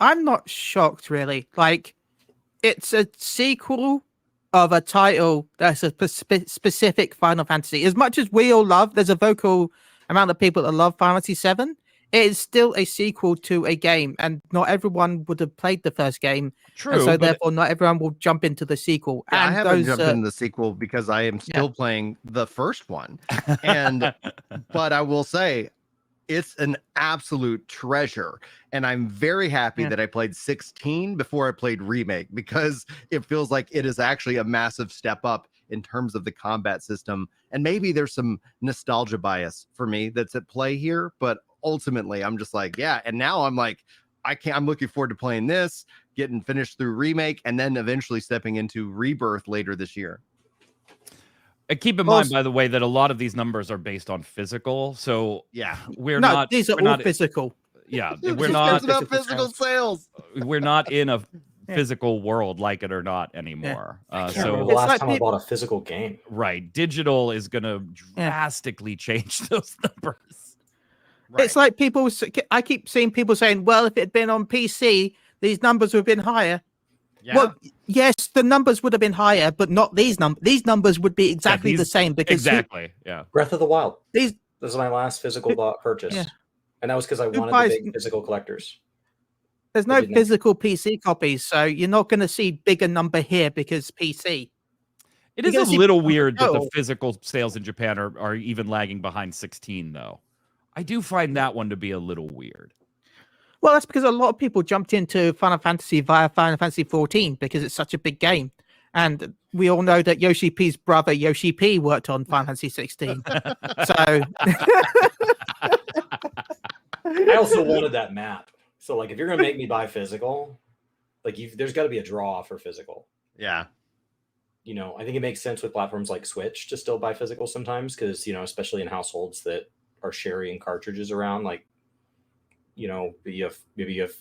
I'm not shocked really. Like, it's a sequel of a title that's a specific Final Fantasy. As much as we all love, there's a vocal amount of people that love Final Fantasy 7. It is still a sequel to a game, and not everyone would have played the first game. True, and so but therefore not everyone will jump into the sequel. Yeah, I And haven't those jumped into the sequel because I am still playing the first one. And but I will say it's an absolute treasure. And I'm very happy that I played 16 before I played Remake, because it feels like it is actually a massive step up in terms of the combat system. And maybe there's some nostalgia bias for me that's at play here, but ultimately I'm just like, yeah. And now I'm like, I'm looking forward to playing this, getting finished through Remake, and then eventually stepping into Rebirth later this year. And keep in mind, by the way, that a lot of these numbers are based on physical. So yeah, these are all physical. Yeah, we're not about physical sales. We're not in a physical world, like it or not, anymore. I can't remember the last time I bought a physical game. Right, digital is going to drastically change those numbers. Right. It's like I keep seeing people saying, well, if it had been on PC, these numbers would have been higher. Yeah. Well, yes, the numbers would have been higher, but not these numbers. These numbers would be exactly the same. Because Breath of the Wild. This is my last physical purchase. Yeah. And that was because I wanted the big physical collectors. There's no physical PC copies, so you're not going to see bigger number here because PC. It is a little weird that the physical sales in Japan are even lagging behind 16, though. I do find that one to be a little weird. Well, that's because a lot of people jumped into Final Fantasy via Final Fantasy 14 because it's such a big game. And we all know that Yoshi P's brother, Yoshi P, worked on Final Fantasy 16. So I also wanted that map. So, like, if you're going to make me buy physical, like, there's got to be a draw for physical. Yeah. You know, I think it makes sense with platforms like Switch to still buy physical sometimes because, you know, especially in households that are sharing cartridges around, like, you know, maybe you have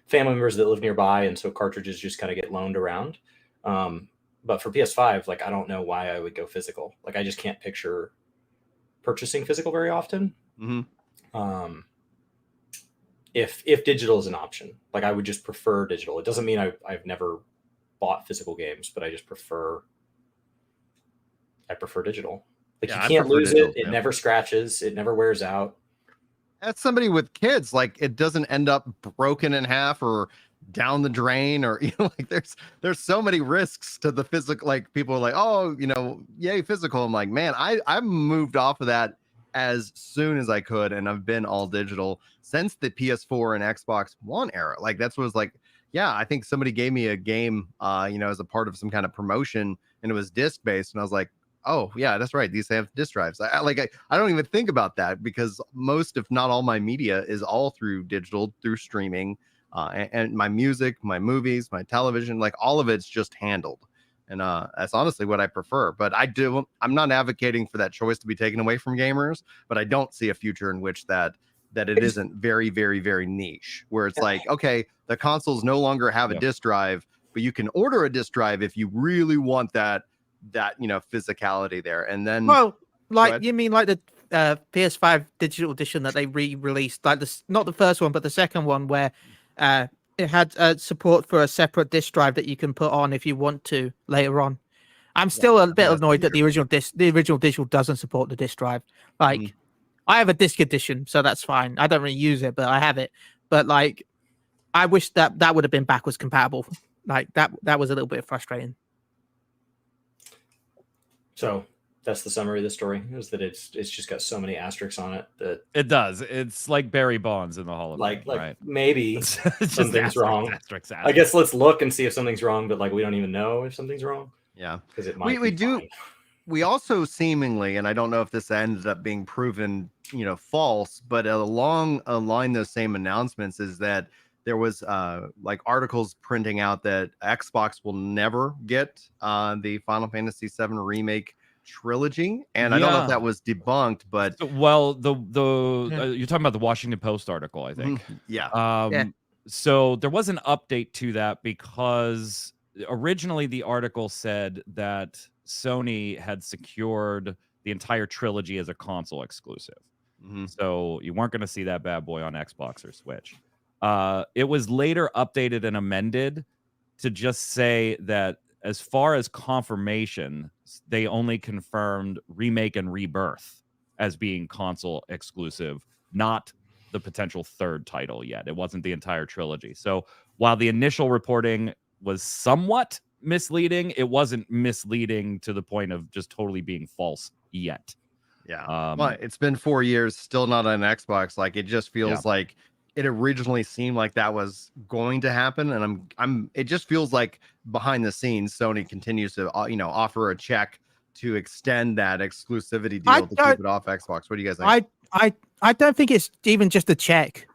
family members that live nearby, and so cartridges just kind of get loaned around. But for PS5, like, I don't know why I would go physical. Like, I just can't picture purchasing physical very often. Mm-hmm. If digital is an option, like, I would just prefer digital. It doesn't mean I've never bought physical games, but I just prefer digital. Like, you can't lose it. It never scratches. It never wears out. As somebody with kids, like, it doesn't end up broken in half or down the drain, or, you know, like, there's so many risks to the physical. Like, people are like, oh, you know, yay, physical. I'm like, man, I moved off of that as soon as I could, and I've been all digital since the PS4 and Xbox One era. Like, that's what was like, yeah, I think somebody gave me a game, you know, as a part of some kind of promotion, and it was disc based, and I was like, oh yeah, that's right, these have disk drives. I don't even think about that because most, if not all, my media is all through digital, through streaming, and my music, my movies, my television, like, all of it's just handled. And that's honestly what I prefer. But I'm not advocating for that choice to be taken away from gamers, but I don't see a future in which that it isn't very, very, very niche, where it's like, okay, the consoles no longer have a disk drive, but you can order a disk drive if you really want that, you know, physicality there. And then, well, like, you mean like the PS5 digital edition that they re-released, like not the first one, but the second one, where it had support for a separate disk drive that you can put on if you want to later on. I'm still a bit annoyed that the original digital doesn't support the disk drive. Like, I have a disc edition, so that's fine. I don't really use it, but I have it. But, like, I wish that would have been backwards compatible. Like, that was a little bit frustrating. So that's the summary of the story, is that it's just got so many asterisks on it that it does. It's like Barry Bonds in the Hall of Fame, right? Maybe something's wrong. I guess let's look and see if something's wrong, but, like, we don't even know if something's wrong. Yeah, because it might. We also seemingly, and I don't know if this ended up being proven, you know, false, but along those same announcements is that there was like articles printing out that Xbox will never get the Final Fantasy VII Remake trilogy, and I don't know if that was debunked, but well, you're talking about the Washington Post article, I think. So there was an update to that, because originally the article said that Sony had secured the entire trilogy as a console exclusive. So you weren't going to see that bad boy on Xbox or Switch. It was later updated and amended to just say that as far as confirmation, they only confirmed Remake and Rebirth as being console exclusive, not the potential third title yet. It wasn't the entire trilogy. So while the initial reporting was somewhat misleading, it wasn't misleading to the point of just totally being false yet. Yeah. Well, it's been 4 years, still not on Xbox. Like, it just feels like it originally seemed like that was going to happen, and it just feels like behind the scenes Sony continues to offer a check to extend that exclusivity deal to keep it off Xbox. What do you guys think? I don't think it's even just a check.